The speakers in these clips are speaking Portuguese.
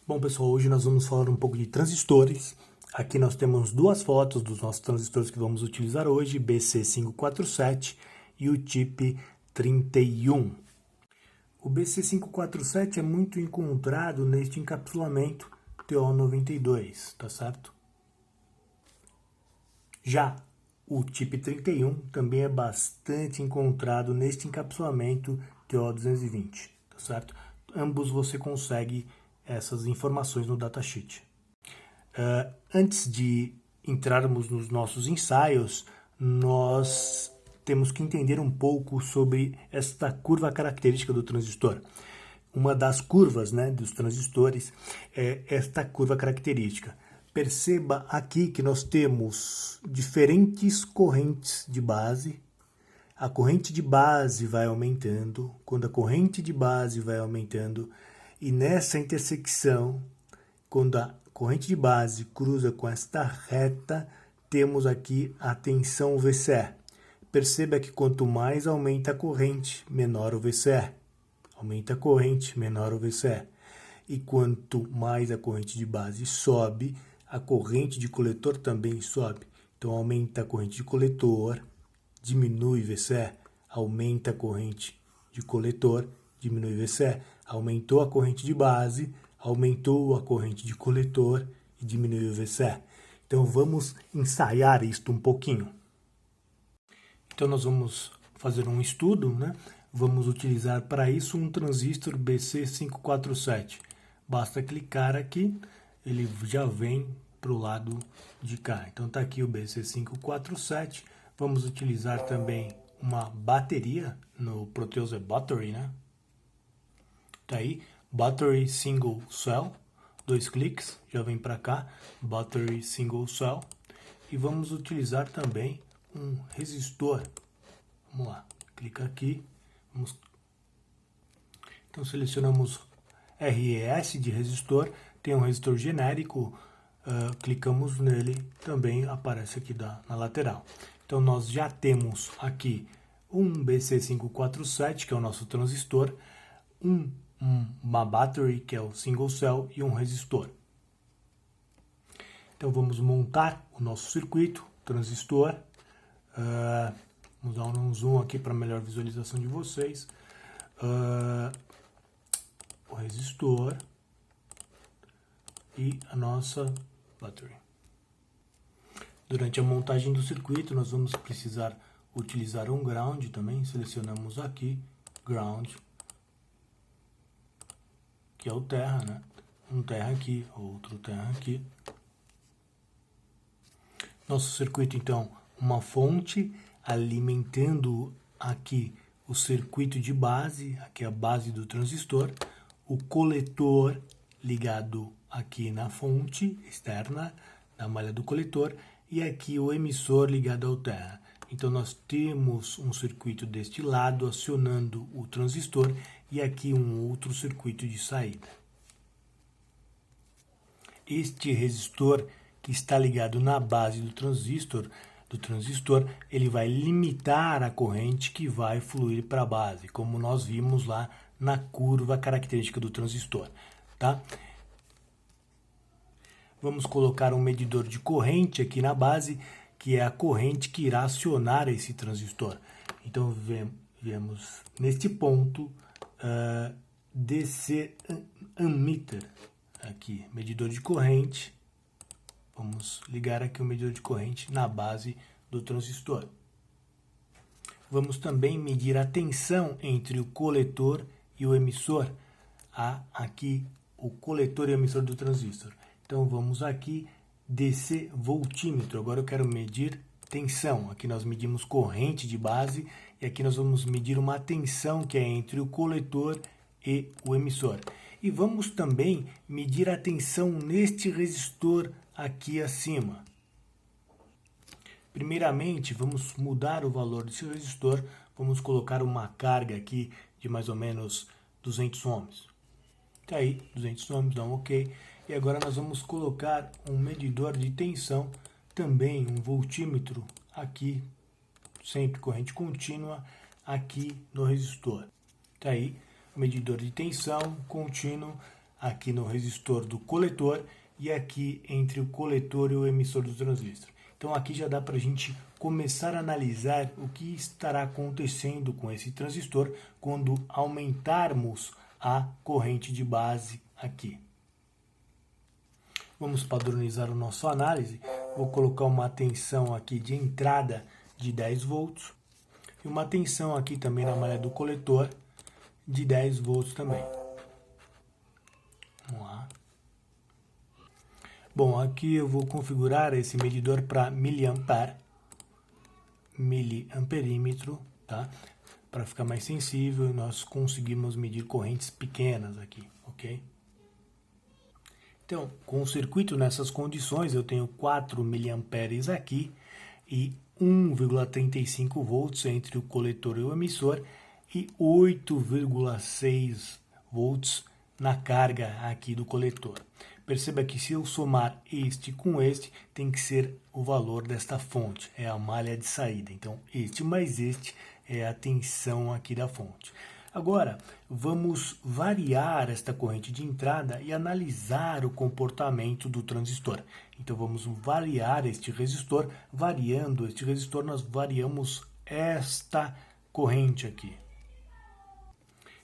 Bom, pessoal, hoje nós vamos falar um pouco de transistores. Aqui nós temos duas fotos dos nossos transistores que vamos utilizar hoje, BC547 e o TIP 31. O BC547 é muito encontrado neste encapsulamento TO92, tá certo? Já o TIP 31 também é bastante encontrado neste encapsulamento TO220, tá certo? Ambos você consegue essas informações no datasheet. Antes de entrarmos nos nossos ensaios, nós temos que entender um pouco sobre esta curva característica do transistor. Uma das curvas, dos transistores é esta curva característica. Perceba aqui que nós temos diferentes correntes de base. A corrente de base vai aumentando. Quando a corrente de base vai aumentando, e nessa intersecção, quando a corrente de base cruza com esta reta, temos aqui a tensão VCE. Perceba que quanto mais aumenta a corrente, menor o VCE. Aumenta a corrente, menor o VCE. E quanto mais a corrente de base sobe, a corrente de coletor também sobe. Então aumenta a corrente de coletor, diminui o VCE, aumenta a corrente de coletor, diminui o VCE. Aumentou a corrente de base, aumentou a corrente de coletor e diminuiu o VCE. Então vamos ensaiar isto um pouquinho. Então nós vamos fazer um estudo, Vamos utilizar para isso um transistor BC547. Basta clicar aqui, ele já vem para o lado de cá. Então está aqui o BC547. Vamos utilizar também uma bateria no Proteus Battery, Tá aí, Battery Single Cell, 2 cliques, já vem para cá, Battery Single Cell. E vamos utilizar também um resistor. Vamos lá, clica aqui. Então selecionamos RES de resistor, tem um resistor genérico, clicamos nele, também aparece aqui na lateral. Então nós já temos aqui um BC547, que é o nosso transistor, uma battery, que é o single cell, e um resistor. Então vamos montar o nosso circuito, transistor. Vamos dar um zoom aqui para melhor visualização de vocês. O resistor e a nossa battery. Durante a montagem do circuito, nós vamos precisar utilizar um ground também. Selecionamos aqui, ground, que é o terra, Um terra aqui, outro terra aqui. Nosso circuito, então, uma fonte alimentando aqui o circuito de base, aqui é a base do transistor, o coletor ligado aqui na fonte externa, na malha do coletor, e aqui o emissor ligado ao terra. Então nós temos um circuito deste lado acionando o transistor e aqui um outro circuito de saída. Este resistor que está ligado na base do transistor, ele vai limitar a corrente que vai fluir para a base, como nós vimos lá na curva característica do transistor, tá? Vamos colocar um medidor de corrente aqui na base, que é a corrente que irá acionar esse transistor. Então vemos neste ponto DC ammeter, aqui, medidor de corrente. Vamos ligar aqui o medidor de corrente na base do transistor. Vamos também medir a tensão entre o coletor e o emissor. Aqui o coletor e o emissor do transistor. Então vamos aqui, DC voltímetro. Agora eu quero medir tensão. Aqui nós medimos corrente de base e aqui nós vamos medir uma tensão que é entre o coletor e o emissor. E vamos também medir a tensão neste resistor aqui acima. Primeiramente, vamos mudar o valor desse resistor. Vamos colocar uma carga aqui de mais ou menos 200 ohms. Tá aí, 200 ohms, dá um OK. E agora nós vamos colocar um medidor de tensão, também um voltímetro aqui, sempre corrente contínua, aqui no resistor. Tá aí, medidor de tensão contínuo aqui no resistor do coletor e aqui entre o coletor e o emissor do transistor. Então aqui já dá para a gente começar a analisar o que estará acontecendo com esse transistor quando aumentarmos a corrente de base aqui. Vamos padronizar a nossa análise. Vou colocar uma tensão aqui de entrada de 10 volts e uma tensão aqui também na malha do coletor de 10 volts também. Vamos lá. Bom, aqui eu vou configurar esse medidor para miliamperímetro, tá? Para ficar mais sensível, nós conseguimos medir correntes pequenas aqui, ok? Então, com o circuito nessas condições, eu tenho 4 miliamperes aqui e 1,35 volts entre o coletor e o emissor e 8,6 volts na carga aqui do coletor. Perceba que se eu somar este com este, tem que ser o valor desta fonte, é a malha de saída. Então, este mais este é a tensão aqui da fonte. Agora, vamos variar esta corrente de entrada e analisar o comportamento do transistor. Então, vamos variar este resistor. Variando este resistor, nós variamos esta corrente aqui.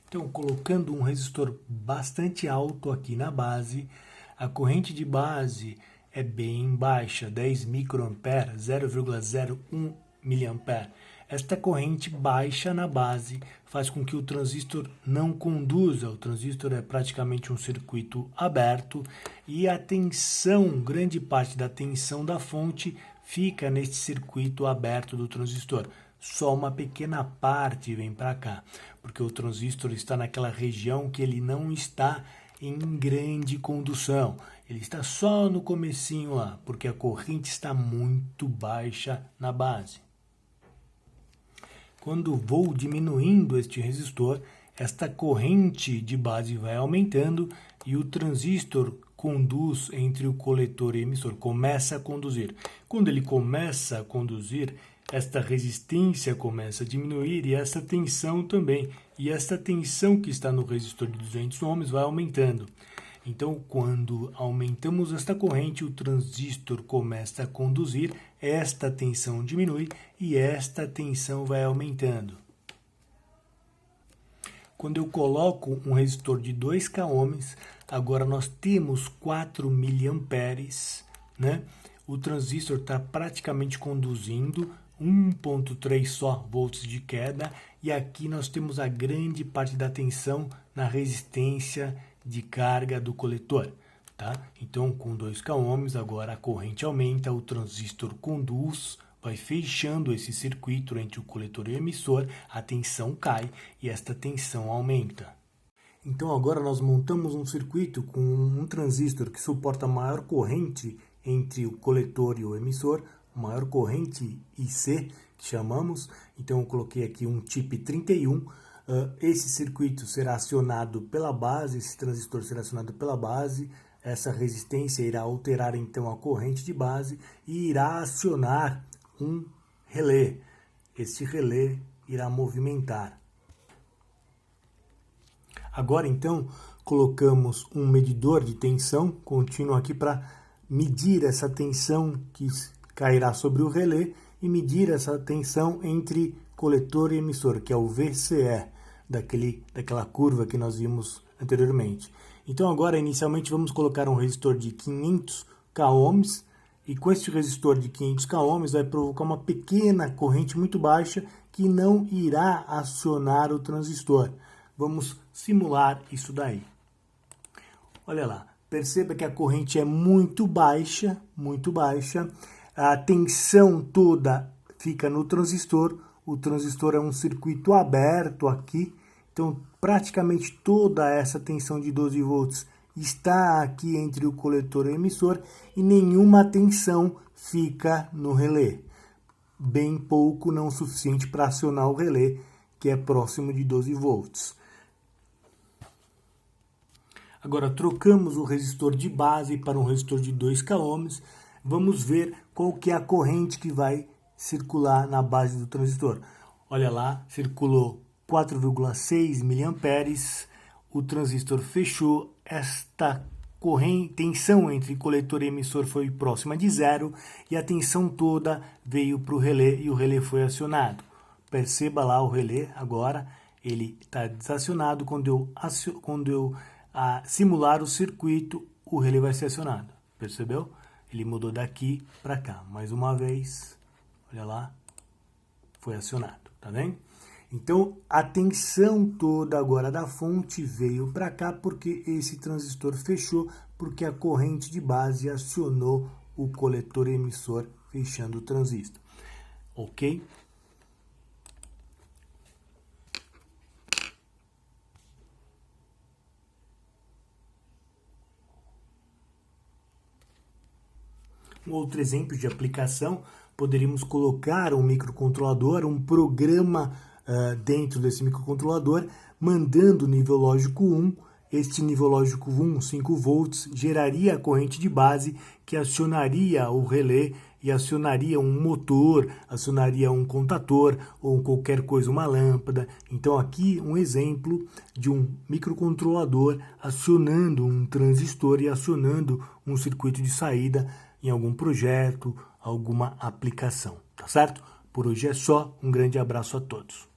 Então, colocando um resistor bastante alto aqui na base, a corrente de base é bem baixa, 10 microampere, 0,01 miliampere. Esta corrente baixa na base faz com que o transistor não conduza. O transistor é praticamente um circuito aberto e a tensão, grande parte da tensão da fonte fica neste circuito aberto do transistor. Só uma pequena parte vem para cá, porque o transistor está naquela região que ele não está em grande condução. Ele está só no comecinho lá, porque a corrente está muito baixa na base. Quando vou diminuindo este resistor, esta corrente de base vai aumentando e o transistor conduz entre o coletor e o emissor, começa a conduzir. Quando ele começa a conduzir, esta resistência começa a diminuir e essa tensão também. E esta tensão que está no resistor de 200 ohms vai aumentando. Então, quando aumentamos esta corrente, o transistor começa a conduzir, esta tensão diminui e esta tensão vai aumentando. Quando eu coloco um resistor de 2K ohms, agora nós temos 4 miliamperes, né? O transistor está praticamente conduzindo 1,3 só volts de queda e aqui nós temos a grande parte da tensão na resistência de carga do coletor, tá? Então, com 2K ohms, agora a corrente aumenta, o transistor conduz, vai fechando esse circuito entre o coletor e o emissor, a tensão cai e esta tensão aumenta. Então, agora nós montamos um circuito com um transistor que suporta maior corrente entre o coletor e o emissor, maior corrente IC, que chamamos. Então, eu coloquei aqui um chip 31. Esse circuito será acionado pela base, esse transistor será acionado pela base. Essa resistência irá alterar, então, a corrente de base e irá acionar um relé. Esse relé irá movimentar. Agora, então, colocamos um medidor de tensão contínuo aqui para medir essa tensão que cairá sobre o relé e medir essa tensão entre coletor e emissor, que é o VCE, daquela curva que nós vimos anteriormente. Então agora, inicialmente, vamos colocar um resistor de 500K ohms, e com este resistor de 500K ohms vai provocar uma pequena corrente muito baixa que não irá acionar o transistor. Vamos simular isso daí. Olha lá, perceba que a corrente é muito baixa, a tensão toda fica no transistor, o transistor é um circuito aberto aqui, então praticamente toda essa tensão de 12 volts está aqui entre o coletor e o emissor e nenhuma tensão fica no relé. Bem pouco, não o suficiente para acionar o relé, que é próximo de 12 volts. Agora trocamos o resistor de base para um resistor de 2K ohms. Vamos ver qual que é a corrente que vai circular na base do transistor. Olha lá, circulou 4,6 miliamperes. O transistor fechou, esta tensão entre coletor e emissor foi próxima de zero e a tensão toda veio para o relé e o relé foi acionado. Perceba lá o relé agora, ele está desacionado. Quando eu simular o circuito, o relé vai ser acionado. Percebeu? Ele mudou daqui para cá. Mais uma vez, olha lá, foi acionado, tá vendo? Então, a tensão toda agora da fonte veio para cá porque esse transistor fechou, porque a corrente de base acionou o coletor e emissor, fechando o transistor. Ok? Um outro exemplo de aplicação, poderíamos colocar um microcontrolador, um programa dentro desse microcontrolador, mandando o nível lógico 1. Este nível lógico 1, 5 volts, geraria a corrente de base que acionaria o relé e acionaria um motor, acionaria um contador ou qualquer coisa, uma lâmpada. Então aqui um exemplo de um microcontrolador acionando um transistor e acionando um circuito de saída em algum projeto, alguma aplicação, tá certo? Por hoje é só, um grande abraço a todos.